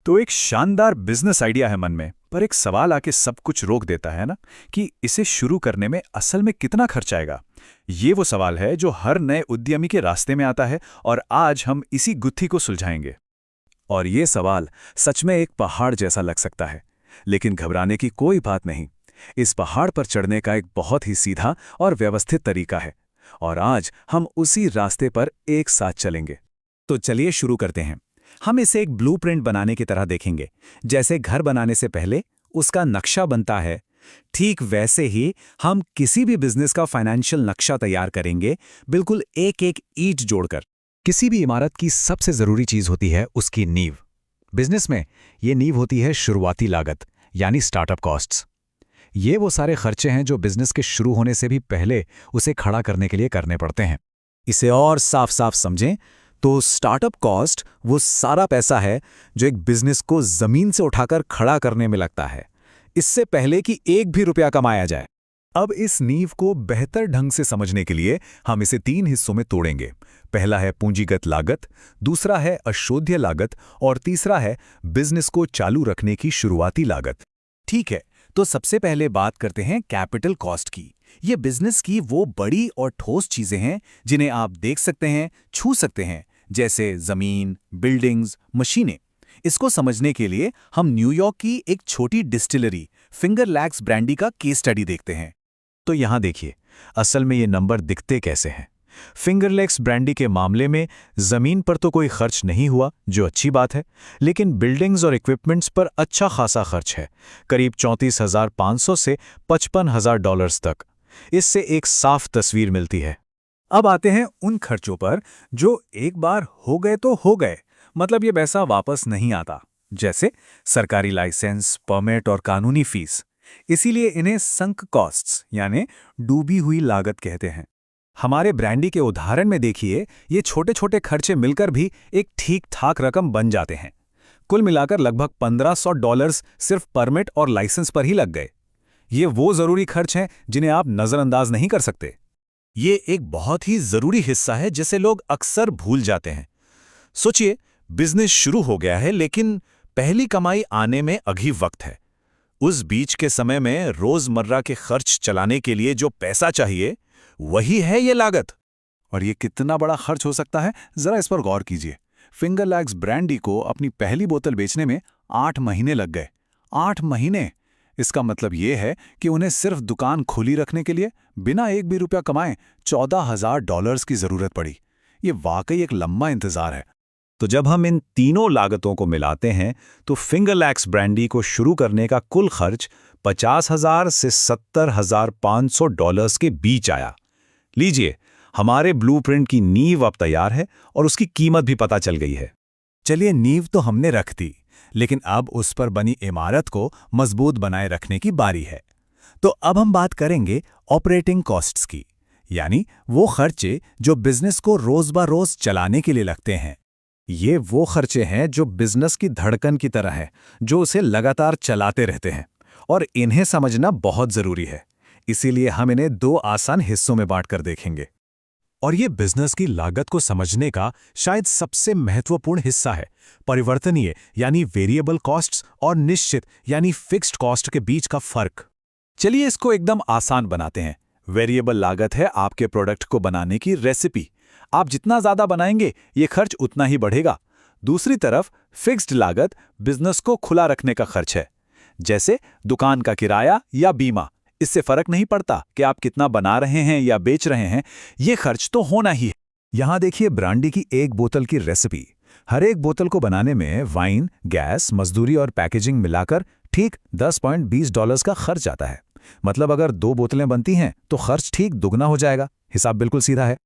तो एक शानदार बिजनेस आइडिया है मन में, पर एक सवाल आके सब कुछ रोक देता है ना, कि इसे शुरू करने में असल में कितना खर्च आएगा। ये वो सवाल है जो हर नए उद्यमी के रास्ते में आता है, और आज हम इसी गुत्थी को सुलझाएंगे। और ये सवाल सच में एक पहाड़ जैसा लग सकता है, लेकिन घबराने की कोई बात नहीं। इस पहाड़ पर चढ़ने का एक बहुत ही सीधा और व्यवस्थित तरीका है, और आज हम उसी रास्ते पर एक साथ चलेंगे। तो चलिए शुरू करते हैं। हम इसे एक ब्लूप्रिंट बनाने की तरह देखेंगे। जैसे घर बनाने से पहले उसका नक्शा बनता है, ठीक वैसे ही हम किसी भी बिजनेस का फाइनेंशियल नक्शा तैयार करेंगे, बिल्कुल एक एक ईंट जोड़कर। किसी भी इमारत की सबसे जरूरी चीज होती है उसकी नींव। बिजनेस में ये नींव होती है शुरुआती लागत, यानी स्टार्टअप कॉस्ट्स। ये वो सारे खर्चे हैं जो बिजनेस के शुरू होने से भी पहले उसे खड़ा करने के लिए करने पड़ते हैं। इसे और साफ साफ समझें तो स्टार्टअप कॉस्ट वो सारा पैसा है जो एक बिजनेस को जमीन से उठाकर खड़ा करने में लगता है, इससे पहले कि एक भी रुपया कमाया जाए। अब इस नींव को बेहतर ढंग से समझने के लिए हम इसे 3 हिस्सों में तोड़ेंगे। पहला है पूंजीगत लागत, दूसरा है अशोध्य लागत, और तीसरा है बिजनेस को चालू रखने की शुरुआती लागत। ठीक है, तो सबसे पहले बात करते हैं कैपिटल कॉस्ट की। ये बिजनेस की वो बड़ी और ठोस चीजें हैं जिन्हें आप देख सकते हैं, छू सकते हैं, जैसे जमीन, बिल्डिंग्स, मशीनें। इसको समझने के लिए हम न्यूयॉर्क की एक छोटी डिस्टिलरी फिंगर लैक्स ब्रांडी का केस स्टडी देखते हैं। तो यहां देखिए, असल में ये नंबर दिखते कैसे हैं। फिंगर लैक्स ब्रांडी के मामले में जमीन पर तो कोई खर्च नहीं हुआ, जो अच्छी बात है, लेकिन बिल्डिंग्स और इक्विपमेंट्स पर अच्छा खासा खर्च है, करीब 34,500 से $55,000 तक। इससे एक साफ तस्वीर मिलती है। अब आते हैं उन खर्चों पर जो एक बार हो गए तो हो गए, मतलब ये पैसा वापस नहीं आता, जैसे सरकारी लाइसेंस, परमिट और कानूनी फीस। इसीलिए इन्हें संक कॉस्ट्स यानी डूबी हुई लागत कहते हैं। हमारे ब्रांडी के उदाहरण में देखिए, ये छोटे छोटे खर्चे मिलकर भी एक ठीक ठाक रकम बन जाते हैं। कुल मिलाकर लगभग $1,500 सिर्फ परमिट और लाइसेंस पर ही लग गए। ये वो जरूरी खर्च हैं जिन्हें आप नजरअंदाज नहीं कर सकते। ये एक बहुत ही जरूरी हिस्सा है जिसे लोग अक्सर भूल जाते हैं। सोचिए, बिजनेस शुरू हो गया है, लेकिन पहली कमाई आने में अभी वक्त है। उस बीच के समय में रोजमर्रा के खर्च चलाने के लिए जो पैसा चाहिए, वही है ये लागत। और ये कितना बड़ा खर्च हो सकता है, जरा इस पर गौर कीजिए। फिंगर लैक्स ब्रांडी को अपनी पहली बोतल बेचने में 8 महीने लग गए। 8 महीने! इसका मतलब ये है कि उन्हें सिर्फ दुकान खुली रखने के लिए बिना एक भी रुपया कमाए $14,000 की जरूरत पड़ी। ये वाकई एक लंबा इंतजार है। तो जब हम इन तीनों लागतों को मिलाते हैं तो फिंगर लैक्स ब्रांडी को शुरू करने का कुल खर्च 50,000 से $70,500 के बीच आया। लीजिए, हमारे ब्लूप्रिंट की नींव अब तैयार है और उसकी कीमत भी पता चल गई है। चलिए, नींव तो हमने रख दी, लेकिन अब उस पर बनी इमारत को मजबूत बनाए रखने की बारी है। तो अब हम बात करेंगे ऑपरेटिंग कॉस्ट्स की, यानी वो खर्चे जो बिजनेस को रोज ब रोज चलाने के लिए लगते हैं। ये वो खर्चे हैं जो बिजनेस की धड़कन की तरह है, जो उसे लगातार चलाते रहते हैं, और इन्हें समझना बहुत जरूरी है। इसीलिए हम इन्हें 2 आसान हिस्सों में बांटकर देखेंगे। और ये बिजनेस की लागत को समझने का शायद सबसे महत्वपूर्ण हिस्सा है। परिवर्तनीय यानी वेरिएबल कॉस्ट्स और निश्चित यानी फिक्स्ड कॉस्ट के बीच का फर्क। चलिए इसको एकदम आसान बनाते हैं। वेरिएबल लागत है आपके प्रोडक्ट को बनाने की रेसिपी। आप जितना ज्यादा बनाएंगे, ये खर्च उतना ही बढ़ेगा। दूसरी तरफ फिक्स्ड लागत बिजनेस को खुला रखने का खर्च है, जैसे दुकान का किराया या बीमा। इससे फर्क नहीं पड़ता कि आप कितना बना रहे हैं या बेच रहे हैं, ये खर्च तो होना ही है। यहां देखिए ब्रांडी की एक बोतल की रेसिपी। हर एक बोतल को बनाने में वाइन, गैस, मजदूरी और पैकेजिंग मिलाकर ठीक $10.20 का खर्च आता है। मतलब अगर 2 बोतलें बनती हैं तो खर्च ठीक दुगना हो जाएगा। हिसाब बिल्कुल सीधा है।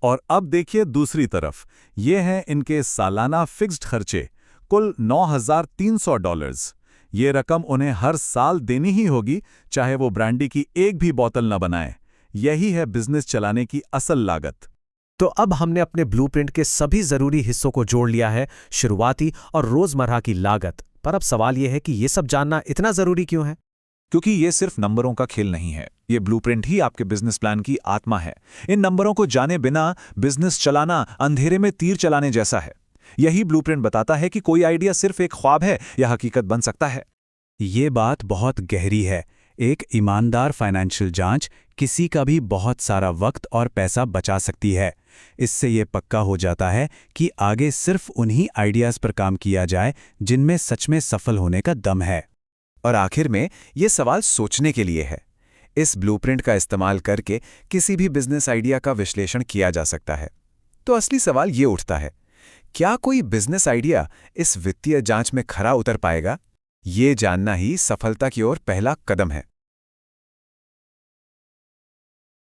और अब देखिए दूसरी तरफ, ये हैं इनके सालाना फिक्स्ड खर्चे, कुल $9,300। ये रकम उन्हें हर साल देनी ही होगी, चाहे वो ब्रांडी की एक भी बोतल न बनाए। यही है बिजनेस चलाने की असल लागत। तो अब हमने अपने ब्लूप्रिंट के सभी जरूरी हिस्सों को जोड़ लिया है, शुरुआती और रोजमर्रा की लागत। पर अब सवाल यह है कि ये सब जानना इतना जरूरी क्यों है? क्योंकि ये सिर्फ नंबरों का खेल नहीं है। ये ब्लूप्रिंट ही आपके बिजनेस प्लान की आत्मा है। इन नंबरों को जाने बिना बिजनेस चलाना अंधेरे में तीर चलाने जैसा है। यही ब्लूप्रिंट बताता है कि कोई आइडिया सिर्फ एक ख्वाब है या हकीकत बन सकता है। ये बात बहुत गहरी है। एक ईमानदार फाइनेंशियल जांच किसी का भी बहुत सारा वक्त और पैसा बचा सकती है। इससे ये पक्का हो जाता है कि आगे सिर्फ उन्हीं आइडियाज़ पर काम किया जाए जिनमें सच में सफल होने का दम है। और आखिर में ये सवाल सोचने के लिए है। इस ब्लूप्रिंट का इस्तेमाल करके किसी भी बिजनेस आइडिया का विश्लेषण किया जा सकता है। तो असली सवाल ये उठता है, क्या कोई बिजनेस आइडिया इस वित्तीय जांच में खरा उतर पाएगा? ये जानना ही सफलता की ओर पहला कदम है।